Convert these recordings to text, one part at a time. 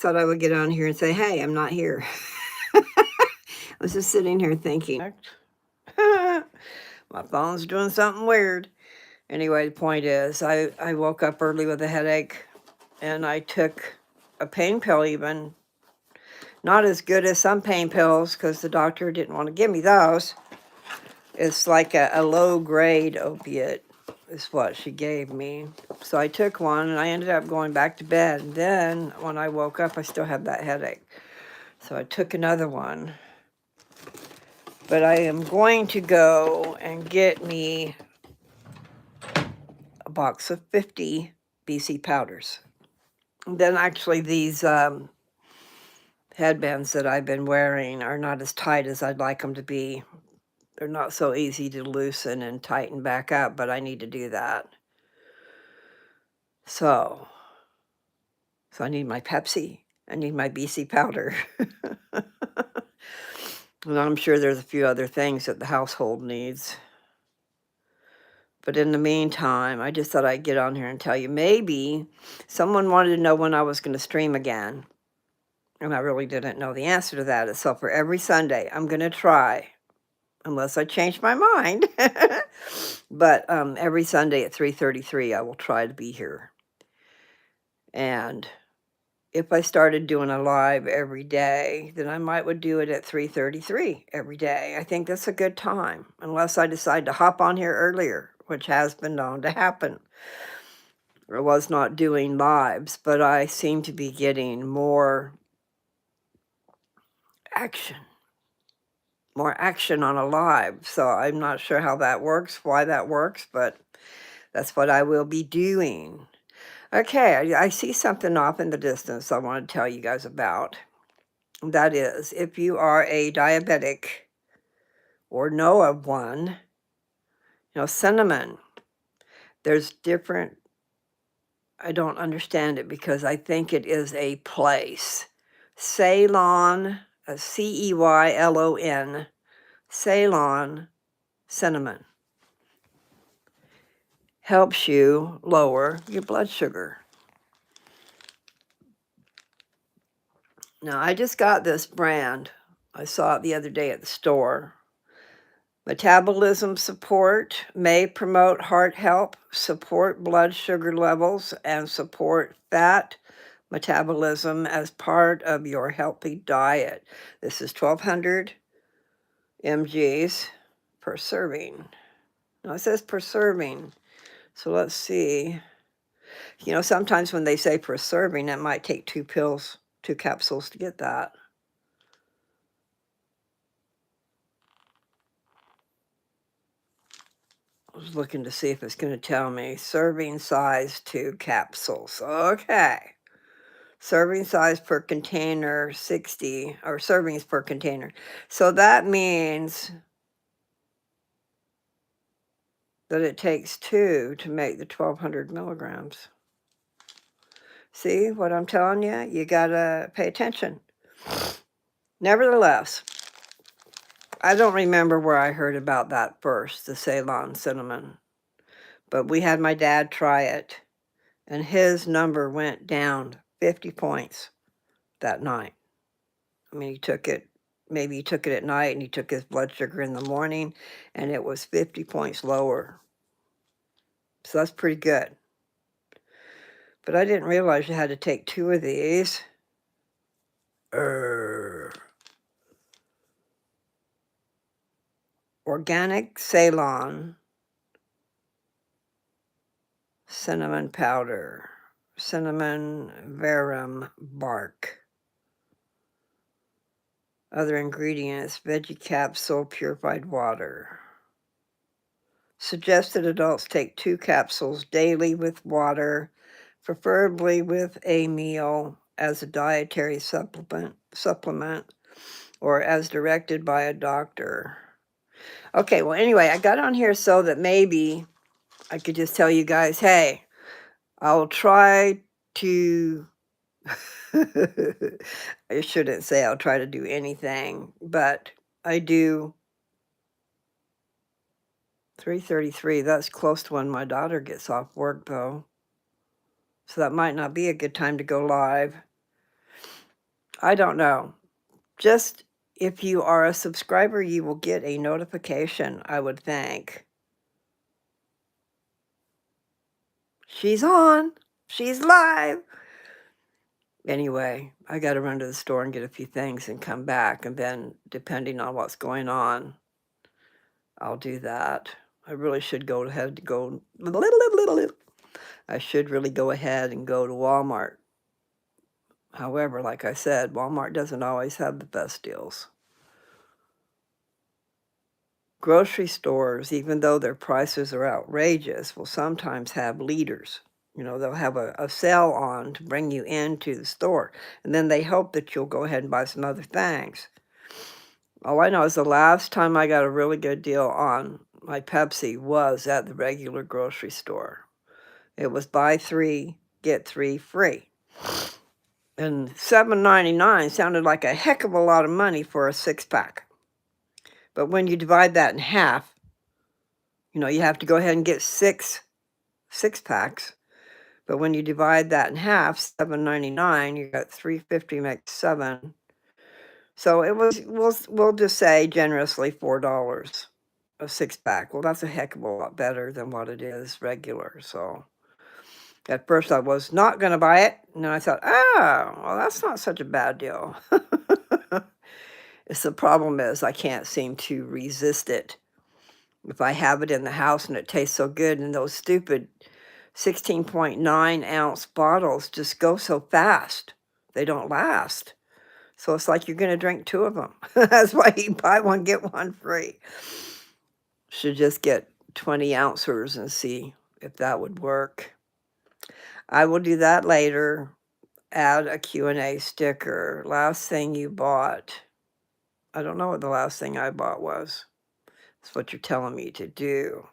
Thought I would get on here and say, "Hey, I'm not here." I was just sitting here thinking, my phone's doing something weird. Anyway, the point is, I woke up early with a headache and I took a pain pill, even not as good as some pain pills because the doctor didn't want to give me those. It's like a low grade opiate, is what she gave me. So I took one and I ended up going back to bed. And then when I woke up, I still had that headache. So I took another one. But I am going to go and get me a box of 50 BC powders. And then actually these headbands that I've been wearing are not as tight as I'd like them to be. They're not so easy to loosen and tighten back up, but I need to do that. So I need my Pepsi. I need my BC powder. And I'm sure there's a few other things that the household needs. But in the meantime, I just thought I'd get on here and tell you, maybe someone wanted to know when I was going to stream again. And I really didn't know the answer to that. So for every Sunday, I'm going to try, unless I change my mind. But every Sunday at 3:33, I will try to be here. And if I started doing a live every day, then I might would do it at 3:33 every day. I think that's a good time, unless I decide to hop on here earlier, which has been known to happen. I was not doing lives, but I seem to be getting more action on a live. So I'm not sure how that works, why that works, but that's what I will be doing. Okay, I see something off in the distance I want to tell you guys about. That is, if you are a diabetic or know of one, cinnamon, there's different, I don't understand it because I think it is a place. Ceylon, Ceylon, Ceylon cinnamon helps you lower your blood sugar. Now, I just got this brand. I saw it the other day at the store. Metabolism support may promote heart health, support blood sugar levels, and support fat metabolism as part of your healthy diet. This is 1,200 mgs per serving. Now, it says per serving. So let's see. Sometimes when they say per serving, it might take 2 capsules to get that. I was looking to see if it's going to tell me serving size 2 capsules. Okay. Serving size per container 60, or servings per container. So that means that it takes 2 to make the 1,200 milligrams. See what I'm telling you? You gotta pay attention. Nevertheless, I don't remember where I heard about that first, the Ceylon cinnamon. But we had my dad try it, and his number went down 50 points that night. I mean, maybe he took it at night, and he took his blood sugar in the morning, and it was 50 points lower. So that's pretty good. But I didn't realize you had to take 2 of these. Organic Ceylon cinnamon powder, cinnamon verum bark. Other ingredients, veggie capsule, purified water. Suggested adults take 2 capsules daily with water, preferably with a meal as a dietary supplement, or as directed by a doctor. Okay, well, anyway, I got on here so that maybe I could just tell you guys, hey, I'll try to I shouldn't say I'll try to do anything, but I do 3:33. That's close to when my daughter gets off work, though. So that might not be a good time to go live. I don't know. Just if you are a subscriber, you will get a notification, I would think. She's on. She's live. Anyway, I got to run to the store and get a few things and come back. And then, depending on what's going on, I'll do that. I really should go ahead to go. I should really go ahead and go to Walmart. However, like I said, Walmart doesn't always have the best deals. Grocery stores, even though their prices are outrageous, will sometimes have leaders. You know, they'll have a sale on to bring you into the store, and then they hope that you'll go ahead and buy some other things. All I know is the last time I got a really good deal on my Pepsi was at the regular grocery store. It was buy 3, get 3 free. And $7.99 sounded like a heck of a lot of money for a 6-pack. But when you divide that in half, you know, you have to go ahead and get 6 6-packs. But when you divide that in half, $7.99, you got $3.50 makes 7. So it was, we'll just say generously $4 a 6-pack. Well, that's a heck of a lot better than what it is regular. So at first I was not going to buy it. And then I thought, oh, well, that's not such a bad deal. It's the problem is I can't seem to resist it. If I have it in the house and it tastes so good, and those stupid 16.9-ounce bottles just go so fast. They don't last. So it's like you're going to drink 2 of them. That's why you buy one, get one free. Should just get 20 ounces and see if that would work. I will do that later. Add a Q&A sticker. Last thing you bought. I don't know what the last thing I bought was. That's what you're telling me to do.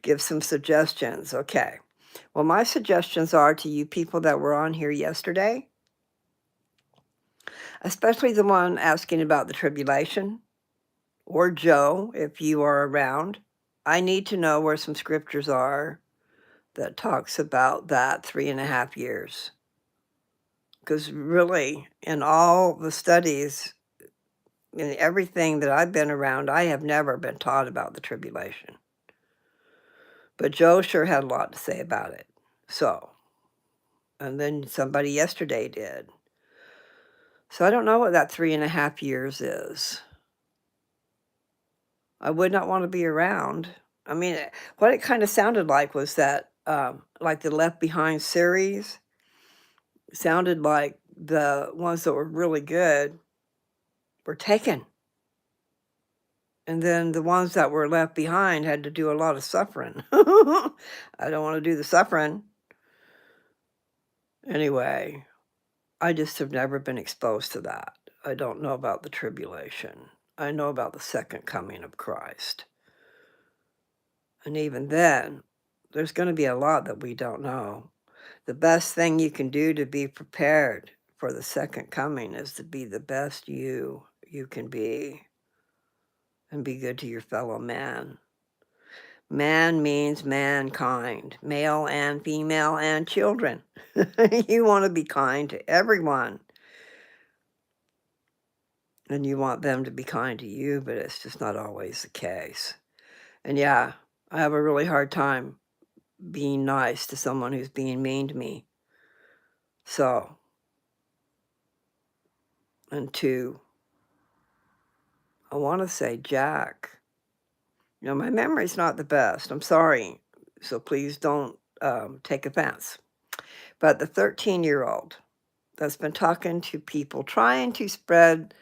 Give some suggestions. Okay. Well, my suggestions are to you people that were on here yesterday, especially the one asking about the tribulation, or Joe, if you are around. I need to know where some scriptures are that talks about that 3.5 years. Because really, in all the studies, in everything that I've been around, I have never been taught about the tribulation. But Joe sure had a lot to say about it. So, and then somebody yesterday did. So I don't know what that 3.5 years is. I would not want to be around. I mean, what it kind of sounded like was that, like the Left Behind series, sounded like the ones that were really good were taken. And then the ones that were left behind had to do a lot of suffering. I don't want to do the suffering. Anyway, I just have never been exposed to that. I don't know about the tribulation. I know about the second coming of Christ. And even then, there's going to be a lot that we don't know. The best thing you can do to be prepared for the second coming is to be the best you can be. And be good to your fellow man. Man means mankind, male and female and children. You want to be kind to everyone. And you want them to be kind to you, but it's just not always the case. And yeah, I have a really hard time being nice to someone who's being mean to me. So, and 2, I want to say Jack. You know, my memory's not the best. I'm sorry. So please don't take offense. But the 13-year-old that's been talking to people, trying to spread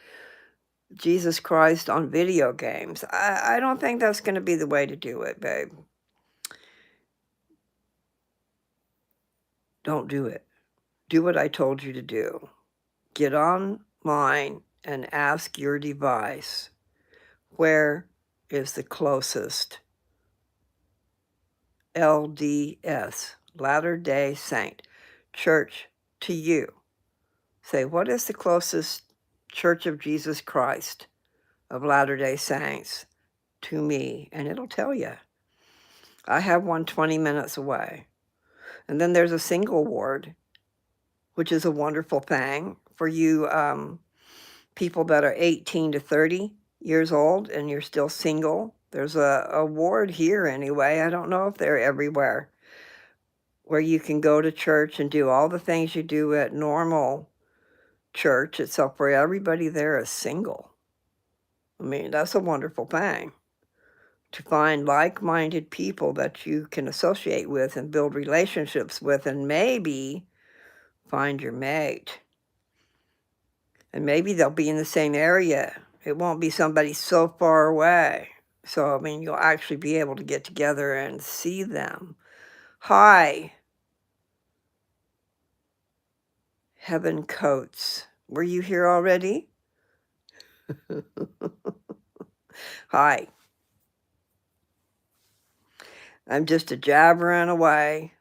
Jesus Christ on video games, I don't think that's going to be the way to do it, babe. Don't do it. Do what I told you to do. Get online and ask your device, where is the closest LDS, Latter-day Saint, church to you? Say, what is the closest Church of Jesus Christ of Latter-day Saints to me? And it'll tell you. I have one 20 minutes away. And then there's a single ward, which is a wonderful thing for you people that are 18 to 30 years old and you're still single. There's a ward here anyway. I don't know if they're everywhere, where you can go to church and do all the things you do at normal church, except for everybody there is single. I mean, that's a wonderful thing, to find like-minded people that you can associate with and build relationships with and maybe find your mate. And maybe they'll be in the same area. It won't be somebody so far away. So, I mean, you'll actually be able to get together and see them. Hi, Heaven Coates. Were you here already? Hi. I'm just a jabbering away,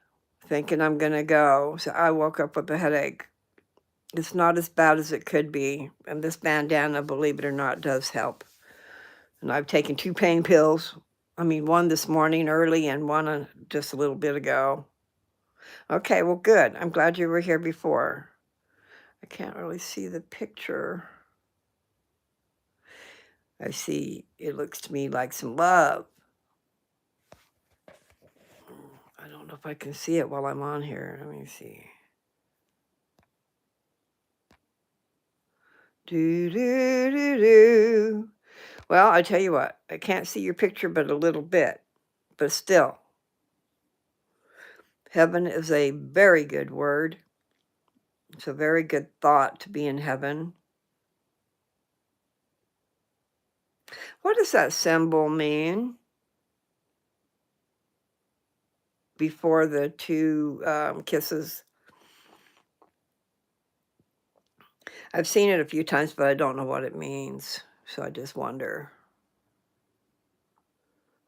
thinking I'm going to go. So I woke up with a headache. It's not as bad as it could be. And this bandana, believe it or not, does help. And I've taken 2 pain pills. I mean, one this morning early and one just a little bit ago. Okay, well, good. I'm glad you were here before. I can't really see the picture. I see, it looks to me like some love. I don't know if I can see it while I'm on here. Let me see. Do, do, do, do. Well, I tell you what, I can't see your picture but a little bit. But still, heaven is a very good word. It's a very good thought to be in heaven. What does that symbol mean? Before the 2 kisses. I've seen it a few times, but I don't know what it means. So I just wonder.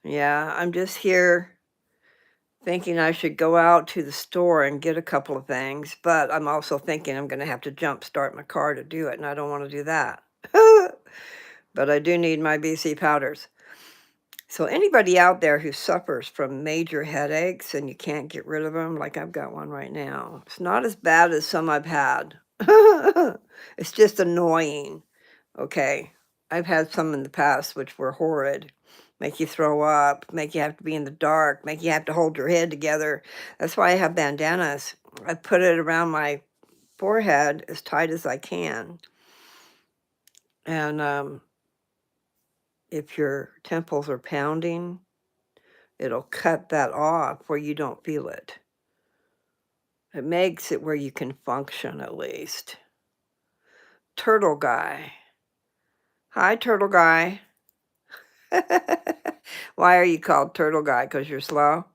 Yeah, I'm just here thinking I should go out to the store and get a couple of things, but I'm also thinking I'm going to have to jump start my car to do it, and I don't want to do that. But I do need my BC powders. So anybody out there who suffers from major headaches and you can't get rid of them, like I've got one right now, it's not as bad as some I've had. It's just annoying, okay? I've had some in the past which were horrid. Make you throw up, make you have to be in the dark, make you have to hold your head together. That's why I have bandanas. I put it around my forehead as tight as I can. And if your temples are pounding, it'll cut that off where you don't feel it. It makes it where you can function at least. Turtle Guy. Hi, Turtle Guy. Why are you called Turtle Guy? Because you're slow?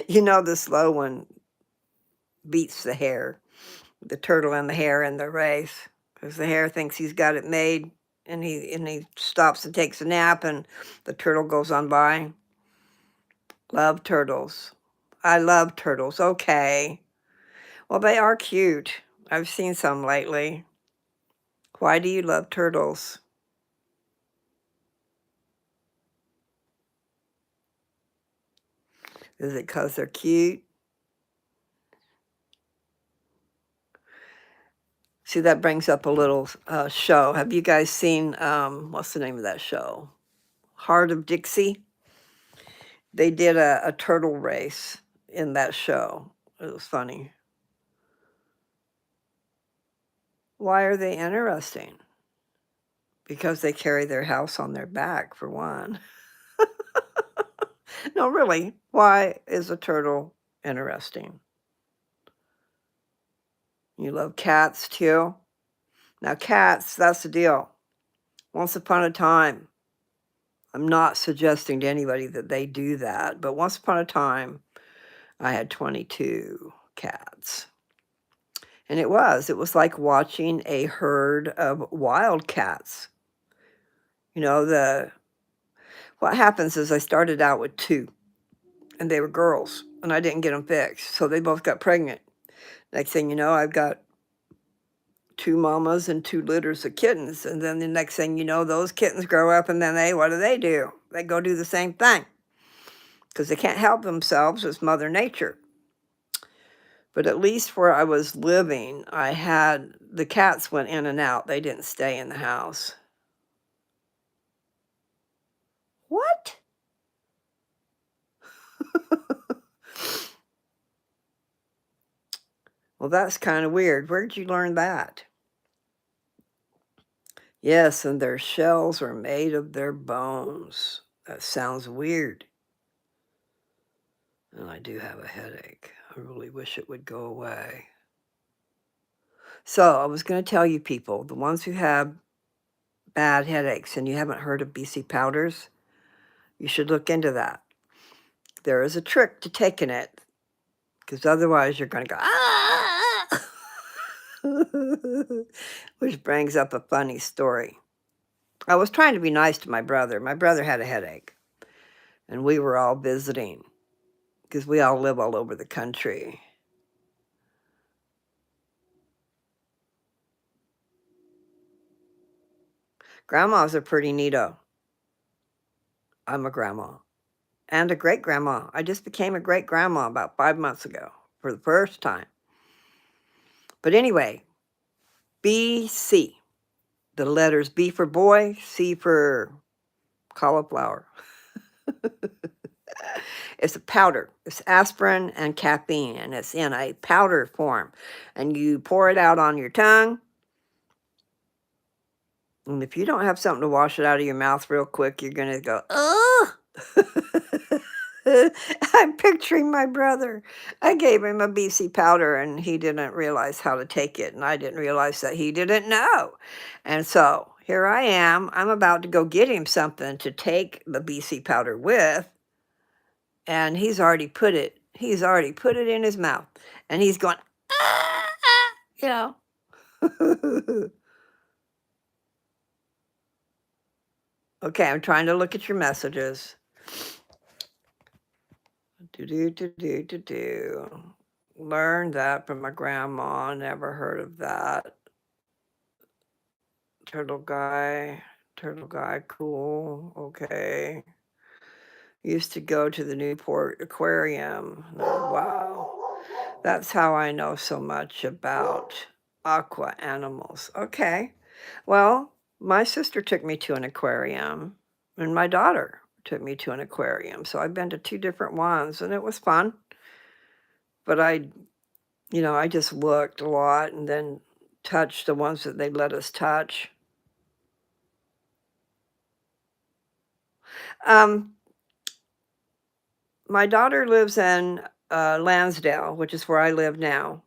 You know the slow one beats the hare. The turtle and the hare in the race. Because the hare thinks he's got it made, and he stops and takes a nap, and the turtle goes on by. Love turtles. I love turtles. Okay. Well, they are cute. I've seen some lately. Why do you love turtles? Is it because they're cute? See, that brings up a little show. Have you guys seen, what's the name of that show? Heart of Dixie? They did a turtle race in that show. It was funny. Why are they interesting? Because they carry their house on their back, for one. No, really, why is a turtle interesting? You love cats too? Now cats, that's the deal. Once upon a time, I'm not suggesting to anybody that they do that, but once upon a time, I had 22 cats. And it was like watching a herd of wild cats. You know, what happens is I started out with 2, and they were girls, and I didn't get them fixed, so they both got pregnant. Next thing you know, I've got 2 mamas and 2 litters of kittens, and then the next thing you know, those kittens grow up, and then what do? They go do the same thing, because they can't help themselves. It's Mother Nature. But at least where I was living, I had the cats went in and out. They didn't stay in the house. What? Well, that's kind of weird. Where'd you learn that? Yes, and their shells are made of their bones. That sounds weird. And I do have a headache. I really wish it would go away. So I was going to tell you people, the ones who have bad headaches and you haven't heard of BC powders, you should look into that. There is a trick to taking it, because otherwise you're going to go, ah! Which brings up a funny story. I was trying to be nice to my brother. My brother had a headache, and we were all visiting, because we all live all over the country. Grandmas are pretty neato. I'm a grandma. And a great-grandma. I just became a great-grandma about 5 months ago for the first time. But anyway, BC. The letters B for boy, C for cauliflower. It's a powder. It's aspirin and caffeine, and it's in a powder form. And you pour it out on your tongue. And if you don't have something to wash it out of your mouth real quick, you're going to go, oh! I'm picturing my brother. I gave him a BC powder, and he didn't realize how to take it, and I didn't realize that he didn't know. And so here I am. I'm about to go get him something to take the BC powder with, and he's already put it in his mouth, and he's going, ah, ah, you know. Okay, I'm trying to look at your messages. Learned that from my grandma. Never heard of that. Turtle guy, cool. Okay. Used to go to the Newport Aquarium. Oh, wow. That's how I know so much about aqua animals. Okay. Well, my sister took me to an aquarium, and my daughter took me to an aquarium. So I've been to 2 different ones, and it was fun. But I just looked a lot and then touched the ones that they let us touch. Um, my daughter lives in Lansdale, which is where I live now.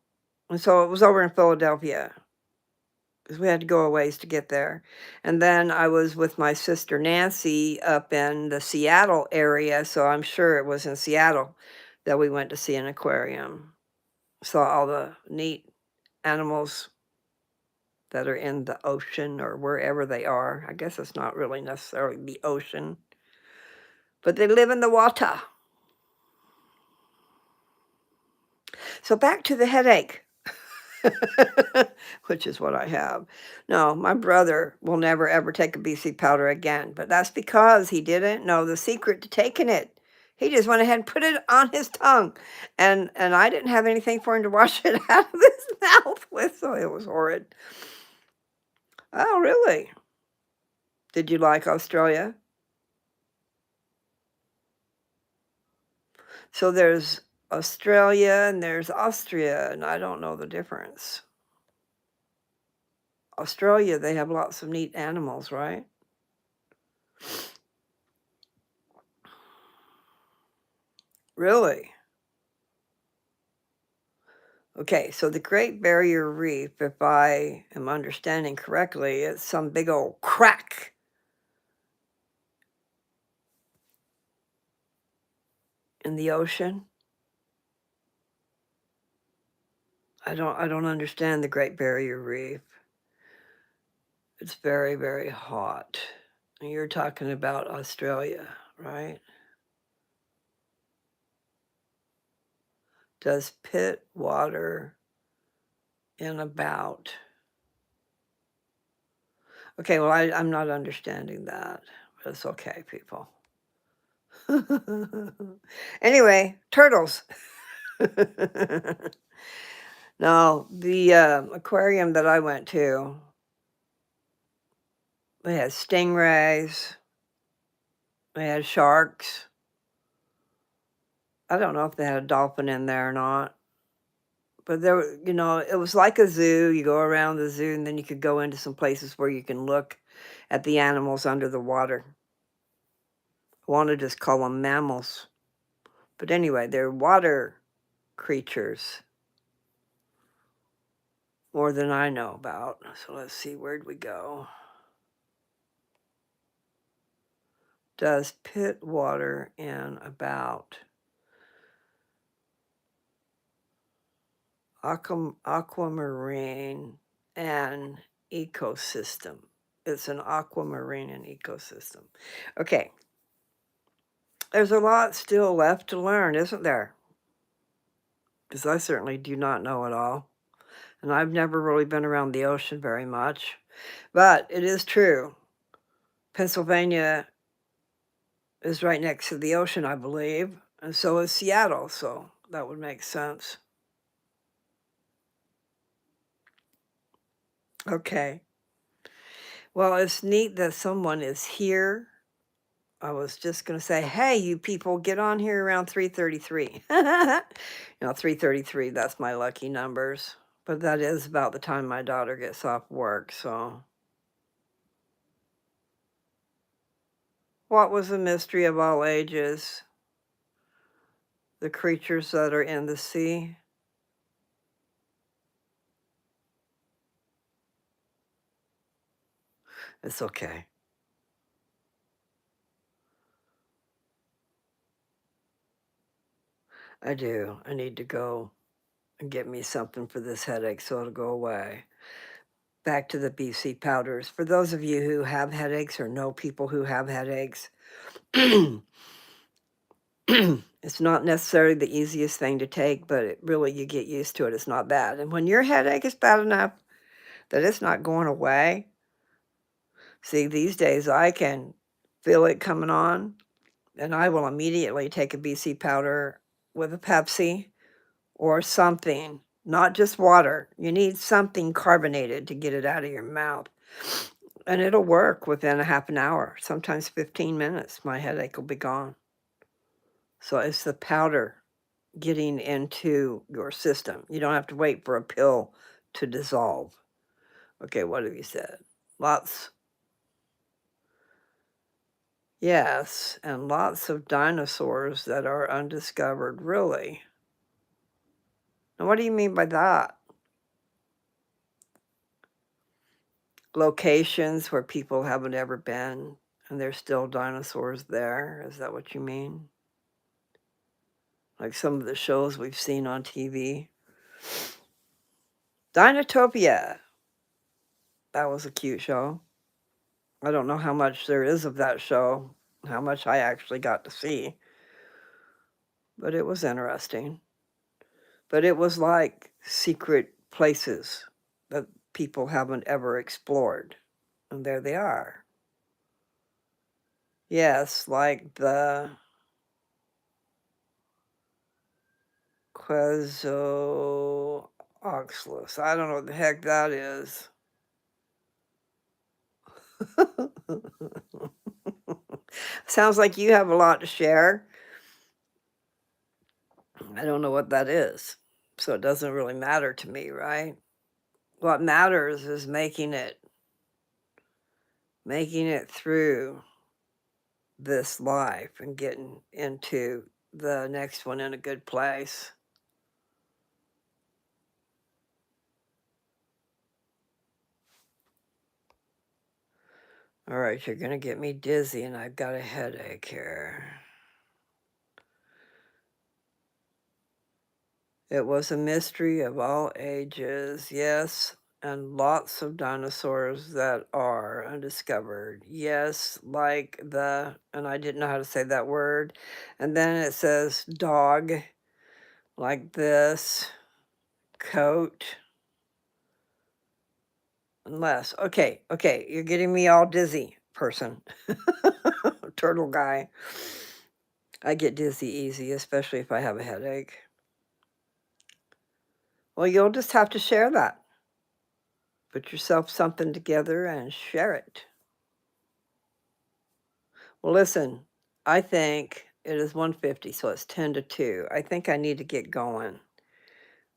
And so it was over in Philadelphia, because we had to go a ways to get there. And then I was with my sister Nancy up in the Seattle area, so I'm sure it was in Seattle that we went to see an aquarium. Saw all the neat animals that are in the ocean or wherever they are. I guess it's not really necessarily the ocean, but they live in the water. So back to the headache, which is what I have. No, my brother will never ever take a BC powder again, but that's because he didn't know the secret to taking it. He just went ahead and put it on his tongue, and I didn't have anything for him to wash it out of his mouth with, so it was horrid. Oh, really? Did you like Australia? So there's Australia and there's Austria, and I don't know the difference. Australia, they have lots of neat animals, right? Really? Okay, so the Great Barrier Reef, if I am understanding correctly, it's some big old crack in the ocean. I don't understand the Great Barrier Reef. It's very, very hot. And you're talking about Australia, right? Does pit water in about. Okay, well, I'm not understanding that, but it's okay, people. Anyway, turtles. No, the aquarium that I went to, they had stingrays, they had sharks. I don't know if they had a dolphin in there or not, but it was like a zoo. You go around the zoo and then you could go into some places where you can look at the animals under the water. I want to just call them mammals. But anyway, they're water creatures more than I know about. So let's see, where'd we go? Does pit water in about aquamarine and ecosystem. It's an aquamarine and ecosystem. Okay. There's a lot still left to learn, isn't there? Because I certainly do not know it all. And I've never really been around the ocean very much. But it is true. Pennsylvania is right next to the ocean, I believe. And so is Seattle. So that would make sense. Okay. Well, it's neat that someone is here. I was just going to say, hey, you people, get on here around 3:33. 3:33, that's my lucky numbers. But that is about the time my daughter gets off work, so. What was the mystery of all ages? The creatures that are in the sea? It's okay. I do. I need to go and get me something for this headache so it'll go away. Back to the BC powders. For those of you who have headaches or know people who have headaches, it's not necessarily the easiest thing to take, but you get used to it. It's not bad. And when your headache is bad enough that it's not going away, see, these days I can feel it coming on, and I will immediately take a BC powder with a Pepsi or something, not just water. You need something carbonated to get it out of your mouth. And it'll work within a half an hour, sometimes 15 minutes. My headache will be gone. So it's the powder getting into your system. You don't have to wait for a pill to dissolve. Okay, what have you said? Lots. Yes, and lots of dinosaurs that are undiscovered, really. Now, what do you mean by that? Locations where people haven't ever been and there's still dinosaurs there. Is that what you mean? Like some of the shows we've seen on TV. Dinotopia. That was a cute show. I don't know how much there is of that show, how much I actually got to see, but it was interesting. But it was like secret places that people haven't ever explored. And there they are. Yes, like the Quetzalcoatlus. I don't know what the heck that is. Sounds like you have a lot to share. I don't know what that is. So it doesn't really matter to me, right? What matters is making it through this life and getting into the next one in a good place. All right, you're going to get me dizzy and I've got a headache here. It was a mystery of all ages, yes, and lots of dinosaurs that are undiscovered. Yes, like and I didn't know how to say that word. And then it says dog, like this, coat, unless. Okay, you're getting me all dizzy, person. Turtle guy. I get dizzy easy, especially if I have a headache. Well, you'll just have to share that. Put yourself something together and share it. Well, listen, I think it is 1:50, so it's 10 to 2. I think I need to get going.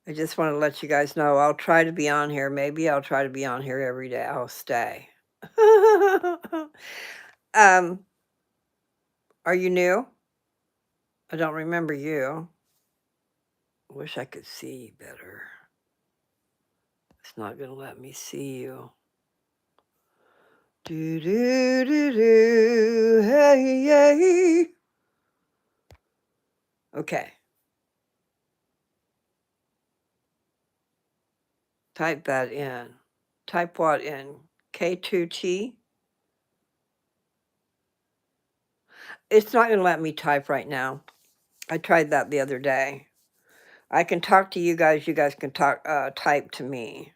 I just want to let you guys know I'll try to be on here. Maybe I'll try to be on here every day. I'll stay. um, are you new? I don't remember you. Wish I could see you better. It's not gonna let me see you. Do do do do, hey hey. Okay. Type that in. Type what in? K2T? It's not gonna let me type right now. I tried that the other day. I can talk to you guys can type to me.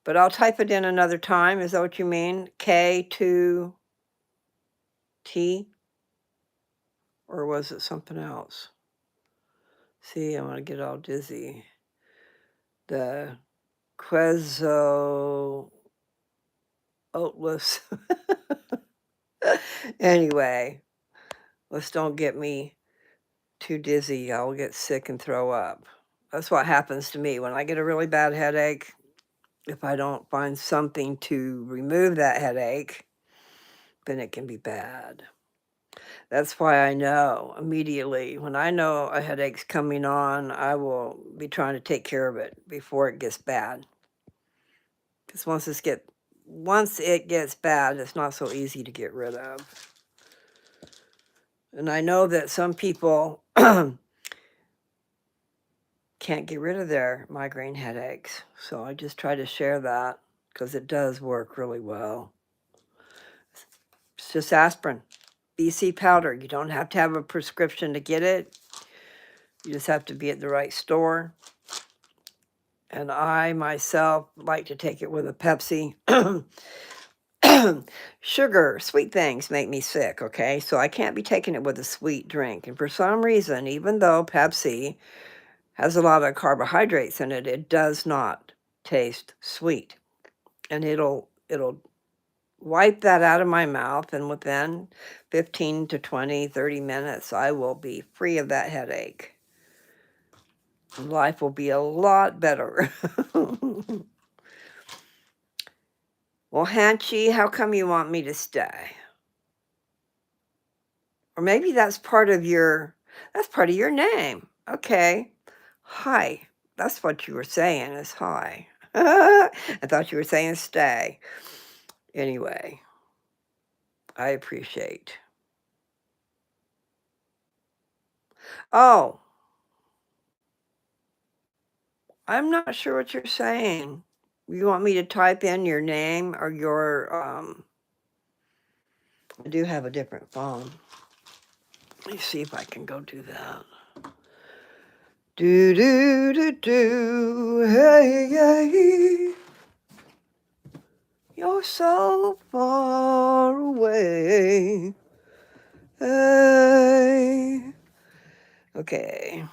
But I'll type it in another time, is that what you mean? K2T? Or was it something else? See, I'm gonna get all dizzy. The Quezo oatless. Anyway, let's don't get me too dizzy. I'll get sick and throw up. That's what happens to me when I get a really bad headache. If I don't find something to remove that headache, then it can be bad. That's why I know immediately when I know a headache's coming on, I will be trying to take care of it before it gets bad. Because once it gets bad, it's not so easy to get rid of. And I know that some people can't get rid of their migraine headaches. So I just try to share that because it does work really well. It's just aspirin, BC powder. You don't have to have a prescription to get it. You just have to be at the right store. And I myself like to take it with a Pepsi. Sugar, sweet things make me sick, okay? So I can't be taking it with a sweet drink. And for some reason, even though Pepsi has a lot of carbohydrates in it, it does not taste sweet. And it'll wipe that out of my mouth, and within 15 to 20, 30 minutes, I will be free of that headache. Life will be a lot better. Well, Hanchy, how come you want me to stay? Or maybe that's part of your name. Okay. Hi. That's what you were saying is hi. I thought you were saying stay. Anyway, I appreciate. Oh, I'm not sure what you're saying. You want me to type in your name or your I do have a different phone. Let me see if I can go do that. Do do do do, hey hey. You're so far away. Hey. Okay.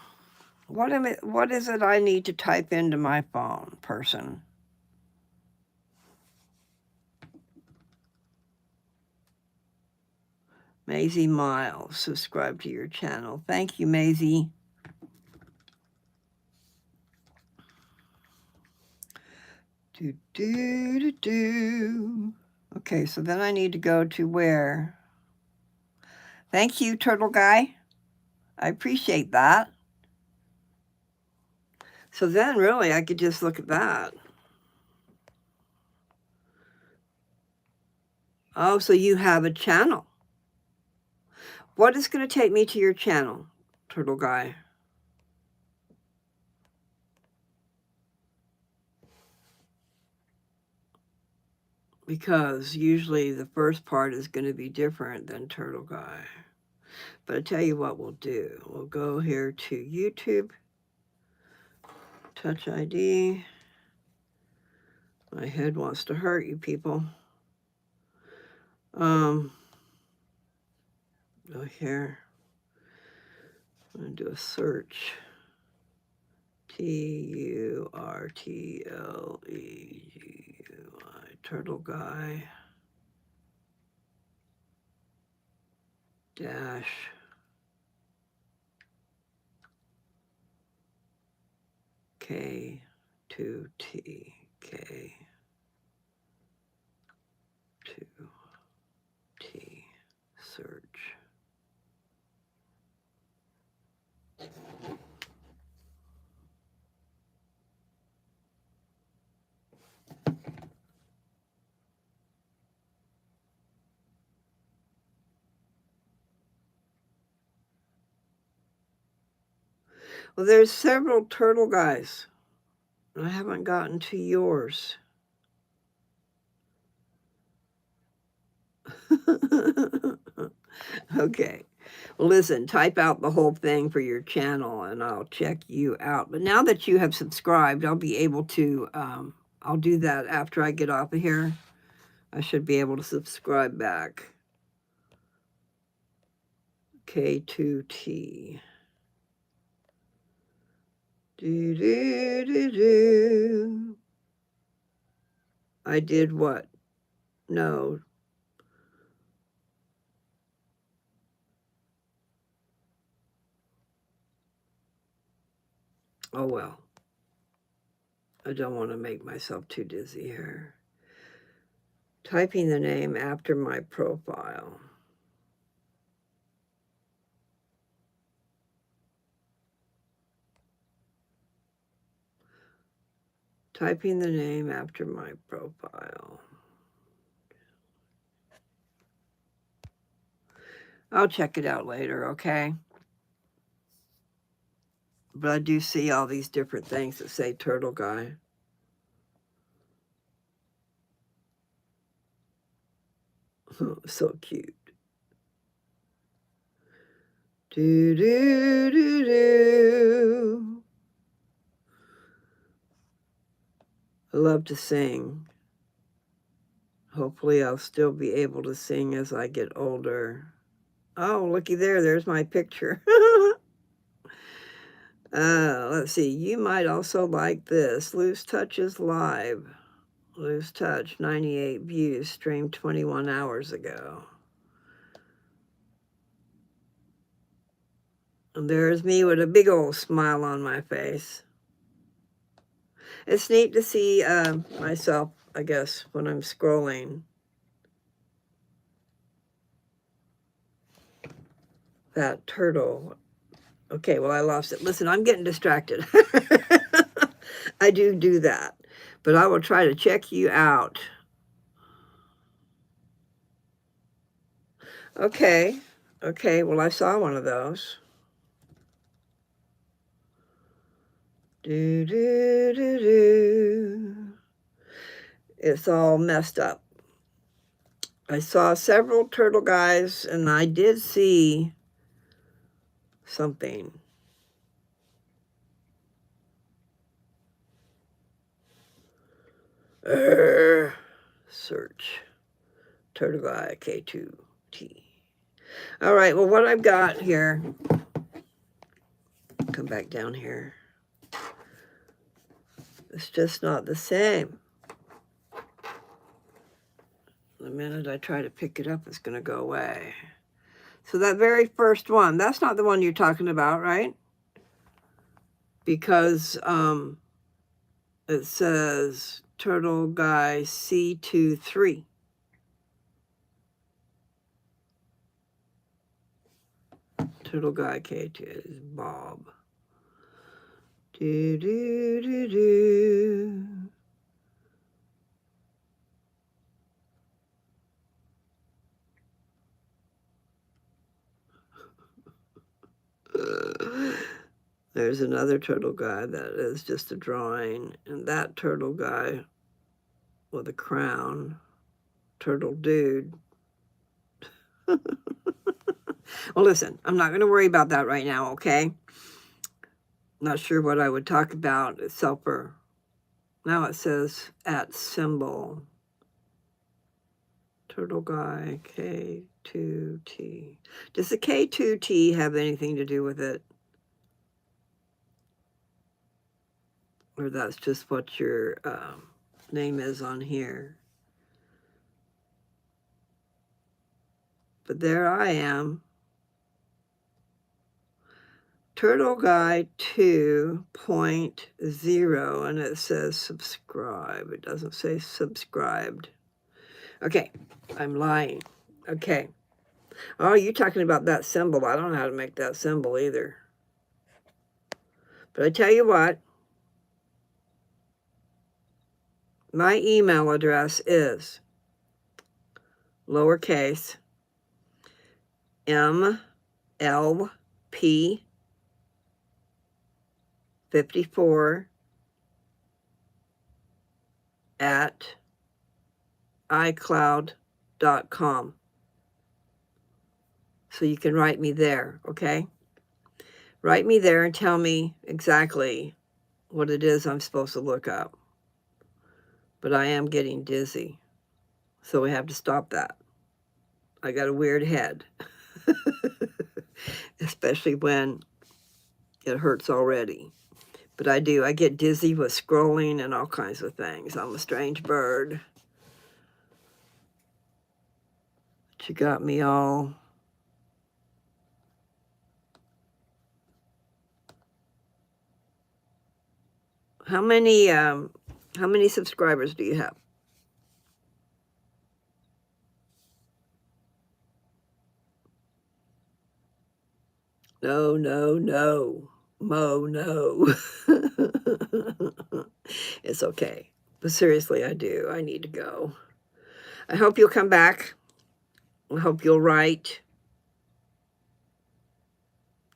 What is it I need to type into my phone, person? Maisie Miles, subscribe to your channel. Thank you, Maisie. Do, do, do, do. Okay, so then I need to go to where? Thank you, Turtle Guy. I appreciate that. So then really I could just look at that. Oh, so you have a channel. What is going to take me to your channel, Turtle Guy? Because usually the first part is going to be different than Turtle Guy. But I tell you what we'll do. We'll go here to YouTube, Touch ID. My head wants to hurt you people. Go here. I'm going to do a search. Turtlegui, Turtle Guy dash K2T K2T search. Well, there's several turtle guys. I haven't gotten to yours. Okay. Well, listen, type out the whole thing for your channel and I'll check you out. But now that you have subscribed, I'll be able to, I'll do that after I get off of here. I should be able to subscribe back. K2T. Do, do, do, do. I did what? No. Oh, well. I don't want to make myself too dizzy here. Typing the name after my profile. Typing the name after my profile. I'll check it out later, okay? But I do see all these different things that say Turtle Guy. So cute. Do, do, do, do. I love to sing. Hopefully I'll still be able to sing as I get older. Oh, looky there. There's my picture. Let's see. You might also like this. Loose Touches Live. Loose Touch, 98 views, streamed 21 hours ago. And there's me with a big old smile on my face. It's neat to see myself, I guess, when I'm scrolling. That turtle. Okay, well, I lost it. Listen, I'm getting distracted. I do that. But I will try to check you out. Okay. Okay, well, I saw one of those. Do, do, do, do. It's all messed up. I saw several turtle guys, and I did see something. Search. Turtle guy, K2T. All right, well, what I've got here, come back down here. It's just not the same. The minute I try to pick it up, it's going to go away. So that very first one, that's not the one you're talking about, right? Because it says Turtle Guy C23. Turtle Guy K2 is Bob. Do, do, do, do. There's another turtle guy that is just a drawing, and that turtle guy with a crown, turtle dude. Well, listen, I'm not going to worry about that right now, okay? Not sure what I would talk about. It's Selper. Now it says at symbol. Turtle guy, K2T. Does the K2T have anything to do with it? Or that's just what your name is on here. But there I am. Turtle Guy 2.0, and it says subscribe. It doesn't say subscribed. Okay, I'm lying. Okay. Oh, you're talking about that symbol. I don't know how to make that symbol either. But I tell you what, my email address is lowercase MLP54 at iCloud.com. So you can write me there, okay? Write me there and tell me exactly what it is I'm supposed to look up. But I am getting dizzy, so we have to stop that. I got a weird head, especially when it hurts already. But I do. I get dizzy with scrolling and all kinds of things. I'm a strange bird. She got me all... How many subscribers do you have? No, no, no. Mo, no. It's okay. But seriously, I do. I need to go. I hope you'll come back. I hope you'll write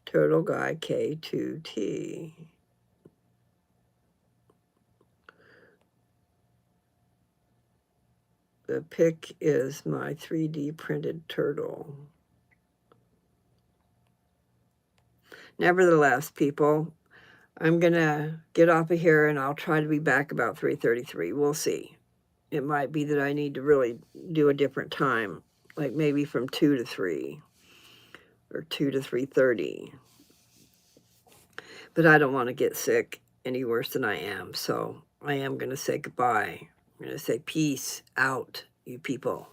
Turtle Guy K2T. The pic is my 3D printed turtle. Nevertheless, people, I'm going to get off of here and I'll try to be back about 3:33. We'll see. It might be that I need to really do a different time, like maybe from 2 to 3 or 2 to 3:30. But I don't want to get sick any worse than I am, so I am going to say goodbye. I'm going to say peace out, you people.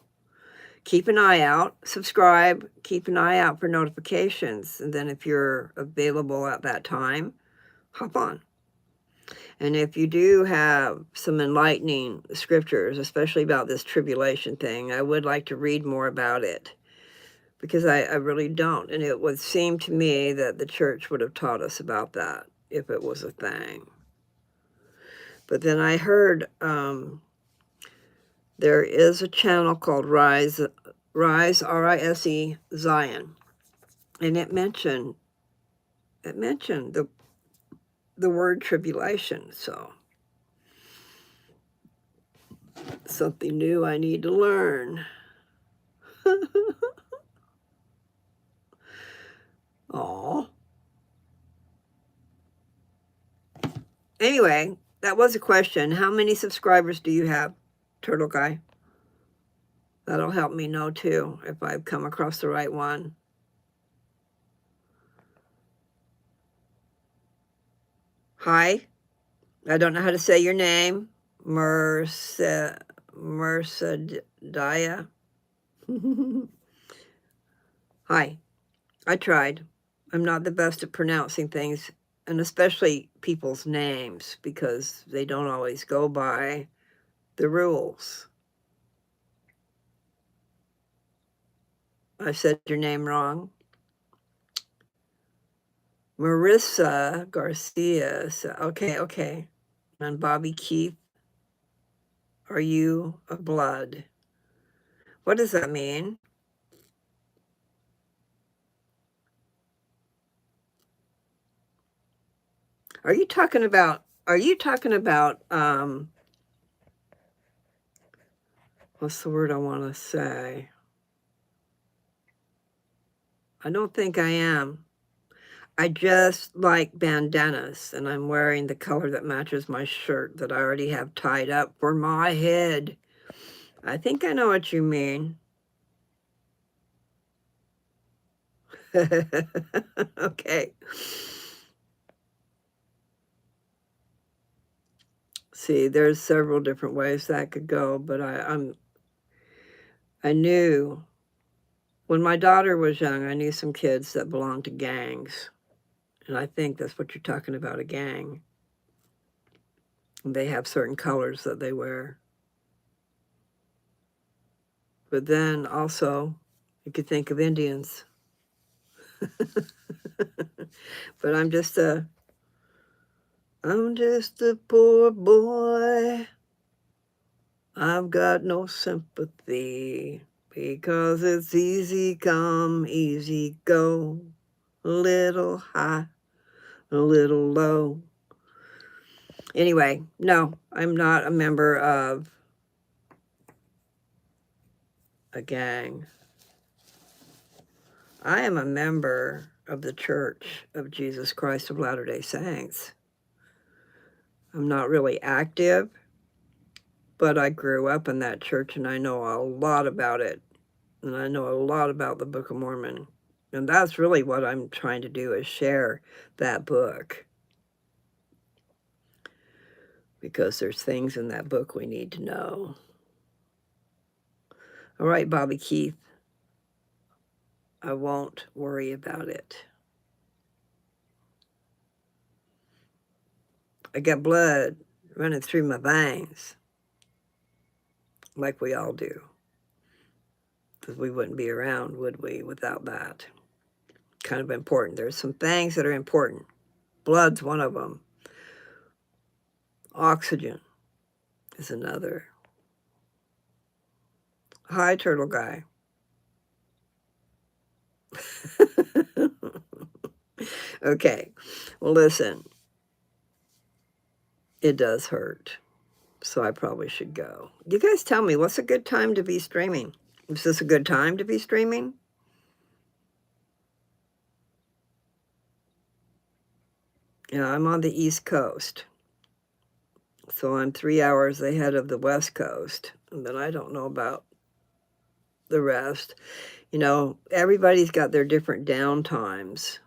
Keep an eye out, subscribe, keep an eye out for notifications, and then if you're available at that time, hop on. And if you do have some enlightening scriptures, especially about this tribulation thing, I would like to read more about it, because I really don't. And it would seem to me that the church would have taught us about that if it was a thing. But then I heard there is a channel called Rise, R-I-S-E, Zion. And it mentioned the word tribulation. So something new I need to learn. Aw. Anyway, that was a question. How many subscribers do you have, Turtle Guy? That'll help me know too if I've come across the right one. Hi. I don't know how to say your name. Mercediah. Hi. I tried. I'm not the best at pronouncing things, and especially people's names, because they don't always go by the rules. I said your name wrong. Marissa Garcia. Okay. And Bobby Keith, are you of blood? What does that mean? Are you talking about, what's the word I want to say? I don't think I am. I just like bandanas, and I'm wearing the color that matches my shirt that I already have tied up for my head. I think I know what you mean. Okay. See, there's several different ways that could go, but I knew when my daughter was young, I knew some kids that belonged to gangs, and I think that's what you're talking about, a gang. They have certain colors that they wear. But then also, you could think of Indians. But I'm just a poor boy. I've got no sympathy because it's easy come, easy go. A little high, a little low. Anyway, no, I'm not a member of a gang. I am a member of the Church of Jesus Christ of Latter-day Saints. I'm not really active, but I grew up in that church and I know a lot about it. And I know a lot about the Book of Mormon. And that's really what I'm trying to do, is share that book. Because there's things in that book we need to know. All right, Bobby Keith. I won't worry about it. I got blood running through my veins, like we all do. Because we wouldn't be around, would we, without that? Kind of important. There's some things that are important. Blood's one of them. Oxygen is another. Hi, turtle guy. Okay, well, listen. It does hurt, so I probably should go. You guys tell me, what's a good time to be streaming? Is this a good time to be streaming? Yeah, I'm on the East Coast, so I'm 3 hours ahead of the West Coast, and then I don't know about the rest. You know, everybody's got their different down times.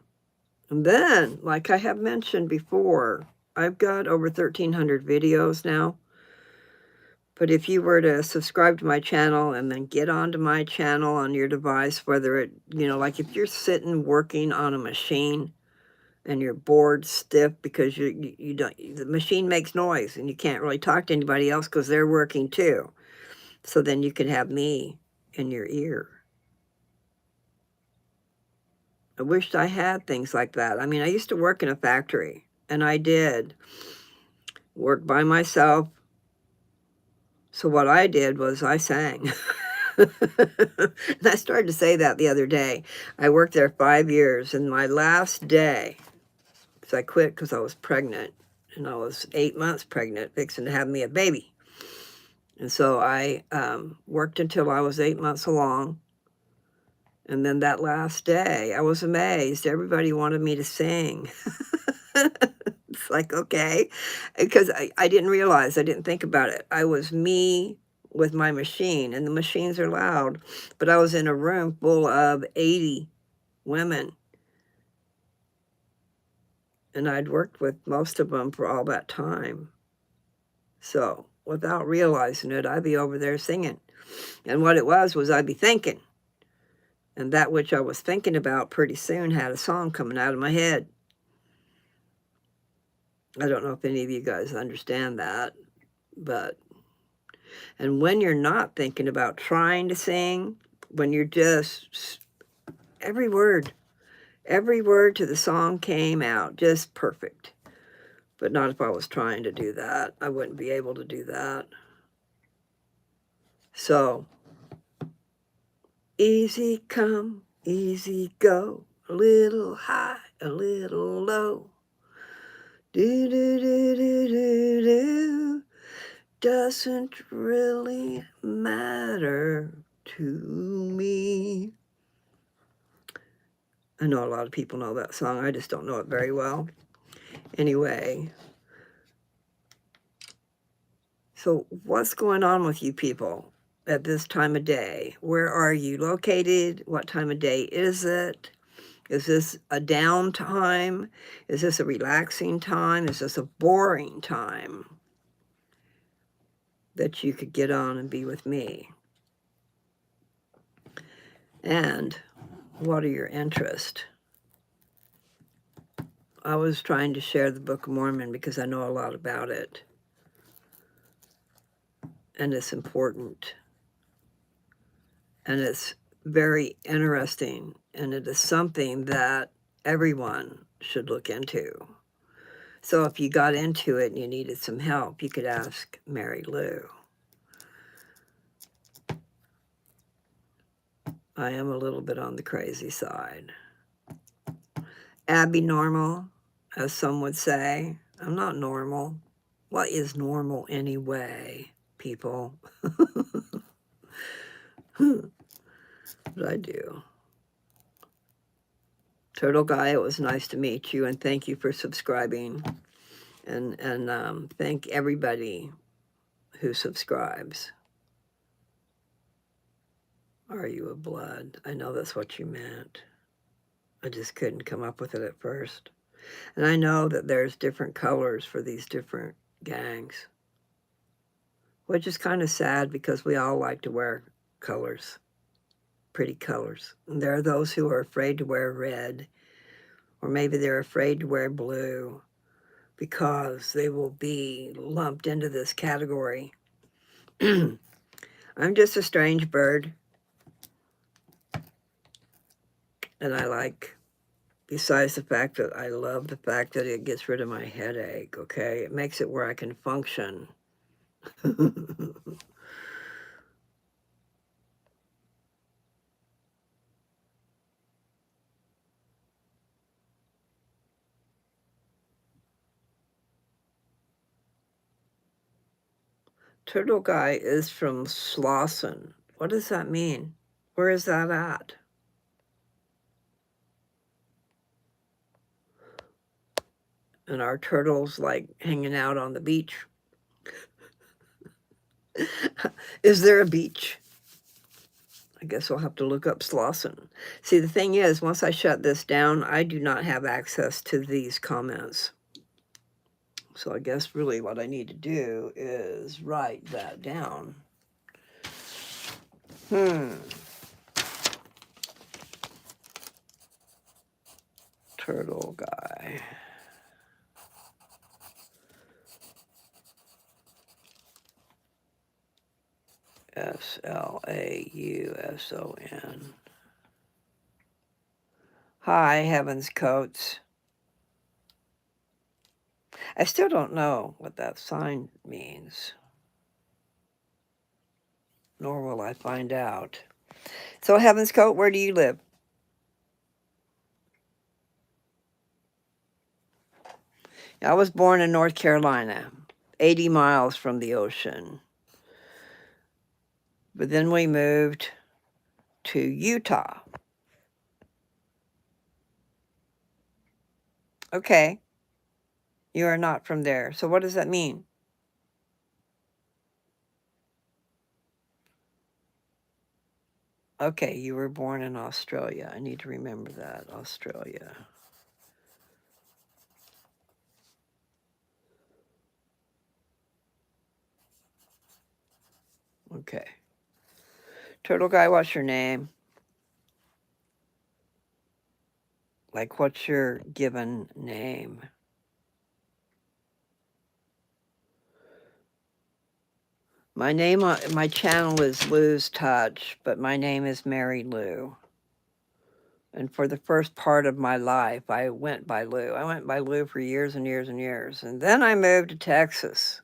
And then, like I have mentioned before, I've got over 1,300 videos now. But if you were to subscribe to my channel and then get onto my channel on your device, whether it, you know, like if you're sitting working on a machine and you're bored stiff because you don't, the machine makes noise and you can't really talk to anybody else because they're working too. So then you can have me in your ear. I wished I had things like that. I mean, I used to work in a factory, and I did work by myself. So what I did was I sang. And I started to say that the other day. I worked there 5 years, and my last day, because I quit because I was pregnant, and I was 8 months pregnant, fixing to have me a baby. And so I worked until I was 8 months along. And then that last day, I was amazed. Everybody wanted me to sing. It's like, okay, because I didn't realize, I didn't think about it. I was me with my machine, and the machines are loud, but I was in a room full of 80 women. And I'd worked with most of them for all that time. So without realizing it, I'd be over there singing. And what it was I'd be thinking. And that which I was thinking about pretty soon had a song coming out of my head. I don't know if any of you guys understand that, but, and when you're not thinking about trying to sing, when you're just, every word to the song came out just perfect. But not if I was trying to do that. I wouldn't be able to do that. So, easy come, easy go, a little high, a little low. Do do do do do do, doesn't really matter to me. I know a lot of people know that song. I just don't know it very well. Anyway, so what's going on with you people at this time of day? Where are you located? What time of day is it? Is this a downtime? Is this a relaxing time? Is this a boring time? that you could get on and be with me. And what are your interests? I was trying to share the Book of Mormon because I know a lot about it. And it's important. And it's very interesting. And it is something that everyone should look into. So if you got into it and you needed some help, you could ask Mary Lou. I am a little bit on the crazy side. Abby normal, as some would say. I'm not normal. What is normal anyway, people? But I do. Turtle Guy, it was nice to meet you, and thank you for subscribing. And thank everybody who subscribes. Are you a blood? I know that's what you meant. I just couldn't come up with it at first. And I know that there's different colors for these different gangs, which is kind of sad because we all like to wear colors, pretty colors. And there are those who are afraid to wear red, or maybe they're afraid to wear blue because they will be lumped into this category. I'm just a strange bird. And I like, besides the fact that I love the fact that it gets rid of my headache, okay? It makes it where I can function. Turtle Guy is from Slauson. What does that mean? Where is that at? And our turtles like hanging out on the beach. Is there a beach? I guess I'll have to look up Slauson. See, the thing is, once I shut this down, I do not have access to these comments. So I guess really what I need to do is write that down. Turtle Guy. Slauson. Hi, Heaven's Coats. I still don't know what that sign means, nor will I find out. So, Heaven's Coat, where do you live? I was born in North Carolina, 80 miles from the ocean. But then we moved to Utah. Okay. You are not from there. So what does that mean? Okay, you were born in Australia. I need to remember that. Australia. Okay. Turtle Guy, what's your name? Like, what's your given name? My name on my channel is Lou's Touch, but my name is Mary Lou. And for the first part of my life, I went by Lou. I went by Lou for years and years and years. And then I moved to Texas.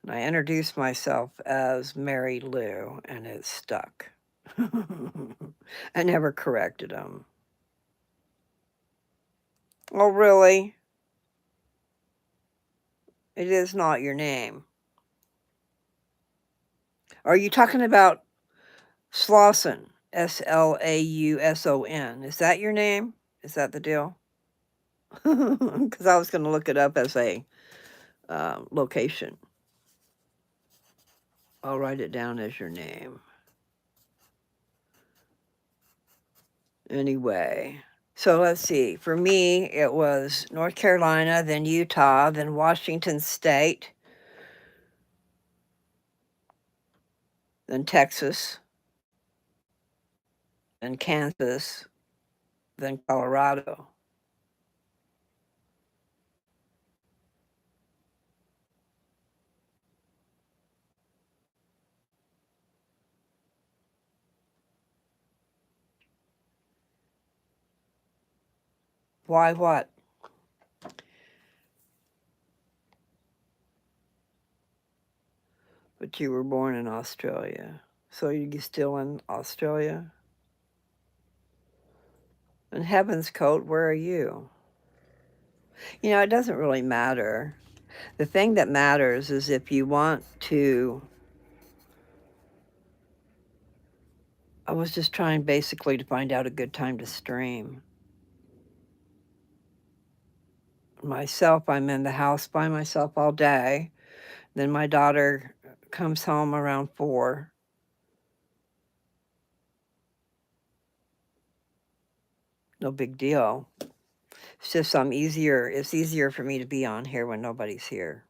And I introduced myself as Mary Lou, and it stuck. I never corrected him. Oh, really? It is not your name. Are you talking about Slauson? Slauson. Is that your name? Is that the deal? Because I was going to look it up as a location. I'll write it down as your name. Anyway, so let's see. For me, it was North Carolina, then Utah, then Washington State, then Texas, then Kansas, then Colorado. Why what? But you were born in Australia. So you're still in Australia? In Heaven's Coat, where are you? You know, it doesn't really matter. The thing that matters is if you want to. I was just trying basically to find out a good time to stream. Myself, I'm in the house by myself all day. Then my daughter comes home around 4. No big deal. It's just it's easier for me to be on here when nobody's here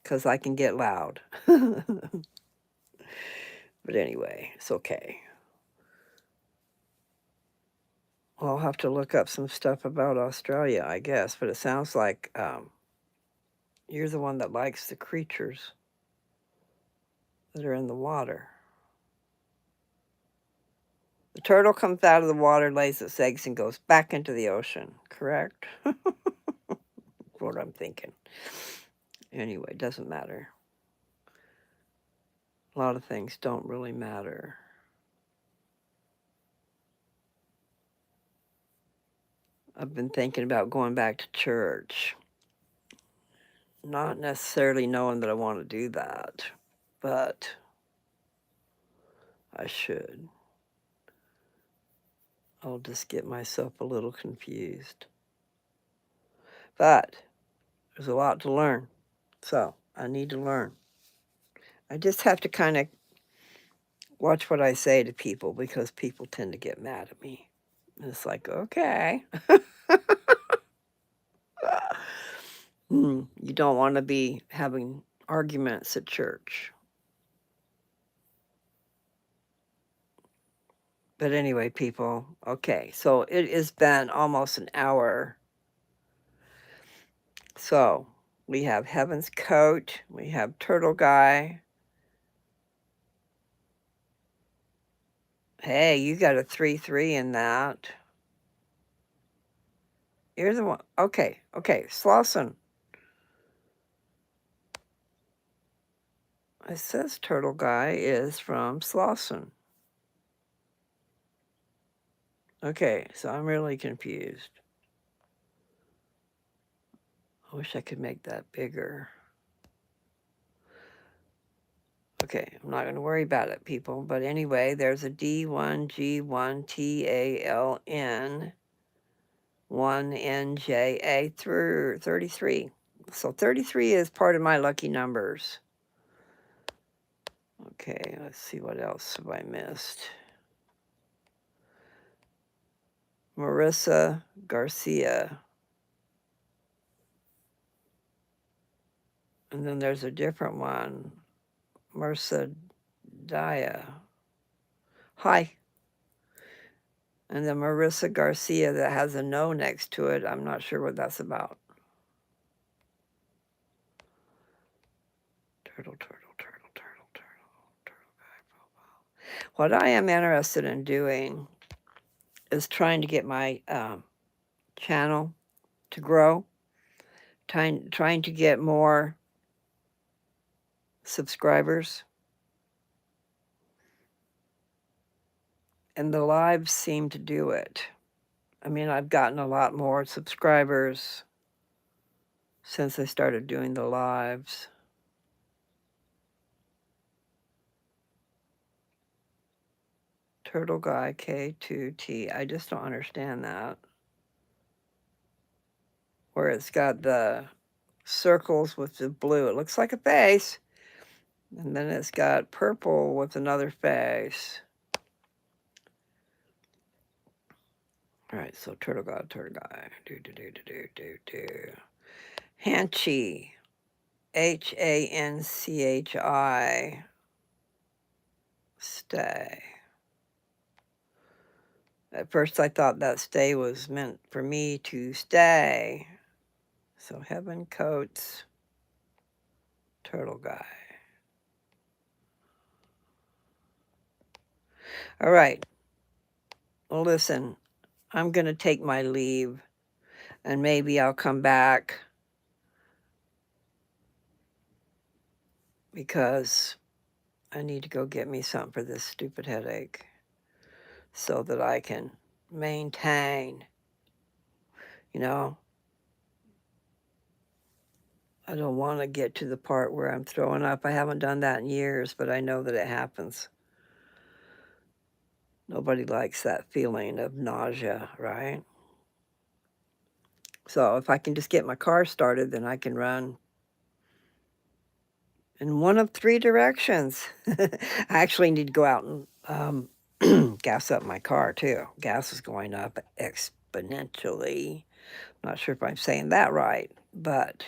because I can get loud. But anyway, it's okay. I'll have to look up some stuff about Australia, I guess, but it sounds like you're the one that likes the creatures that are in the water. The turtle comes out of the water, lays its eggs, and goes back into the ocean, correct? What I'm thinking. Anyway, doesn't matter. A lot of things don't really matter. I've been thinking about going back to church. Not necessarily knowing that I want to do that, but I should. I'll just get myself a little confused. But there's a lot to learn, so I need to learn. I just have to kind of watch what I say to people because people tend to get mad at me. And it's like, okay. You don't want to be having arguments at church. But anyway, people, okay, so it has been almost an hour. So we have Heaven's Coat, we have Turtle Guy. Hey, you got a 3-3 in that. You're the one. Okay, Slauson. It says Turtle Guy is from Slauson. Okay, so I'm really confused. I wish I could make that bigger. Okay, I'm not going to worry about it, people. But anyway, there's a D1G1TALN 1NJA through 33. So 33 is part of my lucky numbers. Okay, let's see what else have I missed. Marissa Garcia. And then there's a different one. Marissa Daya. Hi. And then Marissa Garcia that has a no next to it. I'm not sure what that's about. Turtle guy profile. What I am interested in doing is trying to get my channel to grow, trying to get more subscribers. And the lives seem to do it. I mean, I've gotten a lot more subscribers since I started doing the lives. Turtle Guy K2T. I just don't understand that. Where it's got the circles with the blue. It looks like a face. And then it's got purple with another face. All right, so Turtle Guy. Hanchi. HANCHI. Stay. At first I thought that stay was meant for me to stay. So Heaven Coats, Turtle Guy. All right. Well, listen, I'm going to take my leave and maybe I'll come back because I need to go get me something for this stupid headache so that I can maintain, you know. I don't want to get to the part where I'm throwing up. I haven't done that in years, but I know that it happens. Nobody likes that feeling of nausea, right? So if I can just get my car started, then I can run in one of 3 directions. I actually need to go out and gas up my car too. Gas is going up exponentially. Not sure if I'm saying that right, but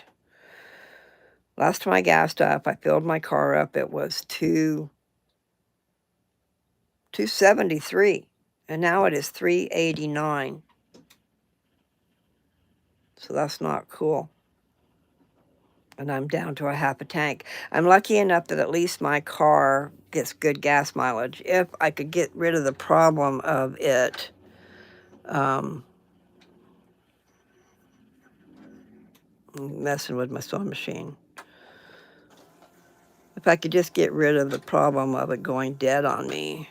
last time I gassed up, I filled my car up, it was 273, and now it is 389. So that's not cool. And I'm down to a half a tank. I'm lucky enough that at least my car gets good gas mileage. If I could get rid of the problem of it, messing with my sewing machine. If I could just get rid of the problem of it going dead on me.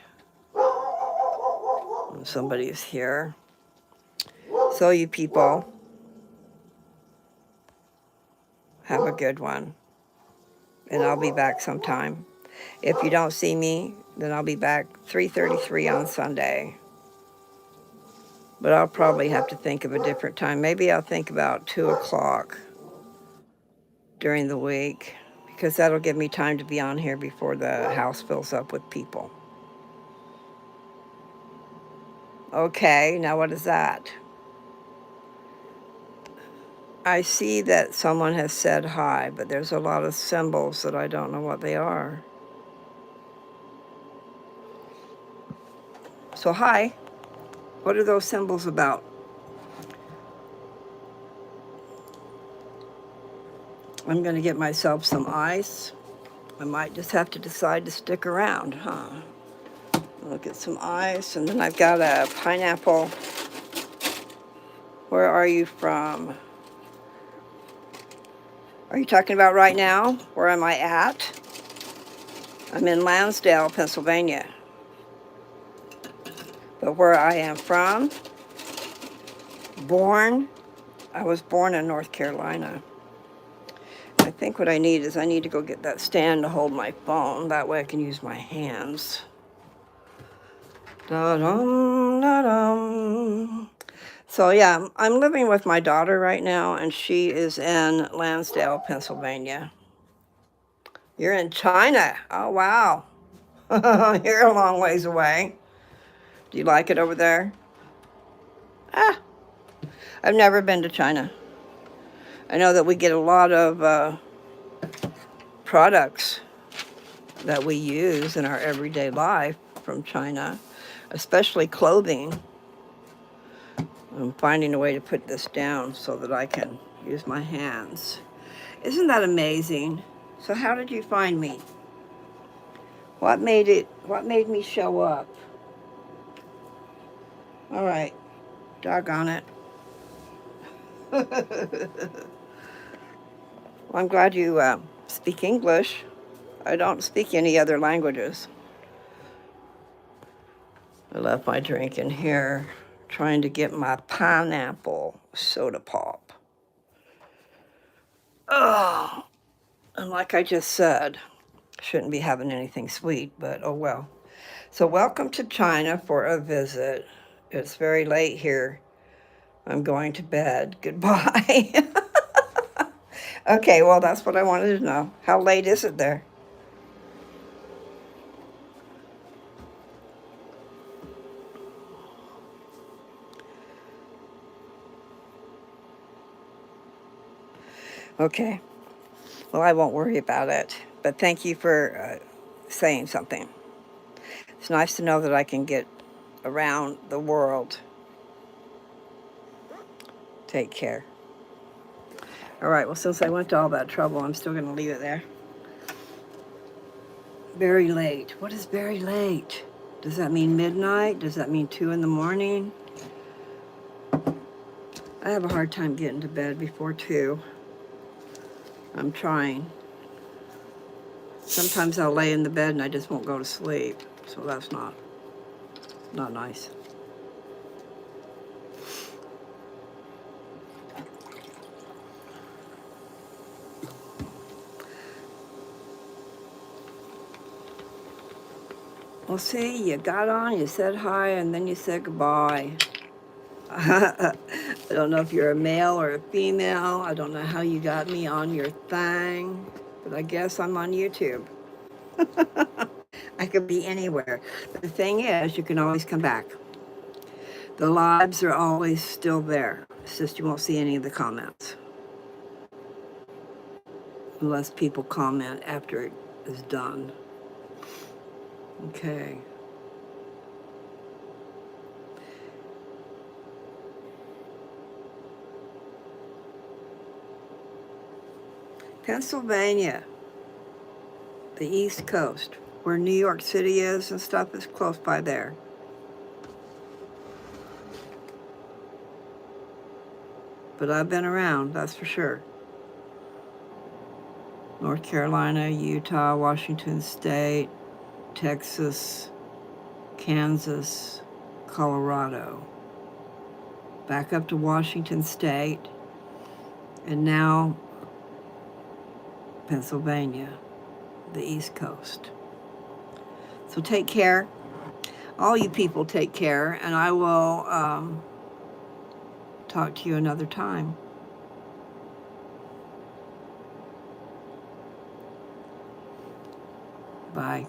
Somebody's here. So you people, have a good one. And I'll be back sometime. If you don't see me, then I'll be back 3:33 on Sunday. But I'll probably have to think of a different time. Maybe I'll think about 2 o'clock during the week, because that'll give me time to be on here before the house fills up with people. Okay, now what is that? I see that someone has said hi, but there's a lot of symbols that I don't know what they are. So hi, what are those symbols about? I'm going to get myself some ice. I might just have to decide to stick around, huh? I'll get some ice, and then I've got a pineapple. Where are you from? Are you talking about right now? Where am I at? I'm in Lansdale, Pennsylvania. But where I am from, I was born in North Carolina. I think what I need is I need to go get that stand to hold my phone. That way I can use my hands. Da-dum, da-dum. So yeah, I'm living with my daughter right now, and she is in Lansdale, Pennsylvania. You're in China. Oh, wow. You're a long ways away. Do you like it over there? Ah, I've never been to China. I know that we get a lot of products that we use in our everyday life from China, especially clothing. I'm finding a way to put this down so that I can use my hands. Isn't that amazing? So how did you find me? What made me show up? All right, doggone it. Well, I'm glad you speak English. I don't speak any other languages. I left my drink in here, trying to get my pineapple soda pop. Oh, and like I just said, shouldn't be having anything sweet, but oh well. So welcome to China for a visit. It's very late here. I'm going to bed. Goodbye. Okay, well, that's what I wanted to know. How late is it there? Okay. Well, I won't worry about it. But thank you for saying something. It's nice to know that I can get around the world. Take care. All right, well, since I went to all that trouble, I'm still going to leave it there. Very late. What is very late? Does that mean midnight? Does that mean 2 in the morning? I have a hard time getting to bed before 2. I'm trying. Sometimes I'll lay in the bed and I just won't go to sleep. So that's not nice. Well, see, you got on, you said hi, and then you said goodbye. I don't know if you're a male or a female. I don't know how you got me on your thing, but I guess I'm on YouTube. I could be anywhere. But the thing is, you can always come back. The lives are always still there. It's just you won't see any of the comments. Unless people comment after it is done. Okay. Pennsylvania, the East Coast, where New York City is and stuff, is close by there. But I've been around, that's for sure. North Carolina, Utah, Washington State, Texas, Kansas, Colorado. Back up to Washington State, and now Pennsylvania, the East Coast. So take care. All you people take care, and I will talk to you another time. Bye.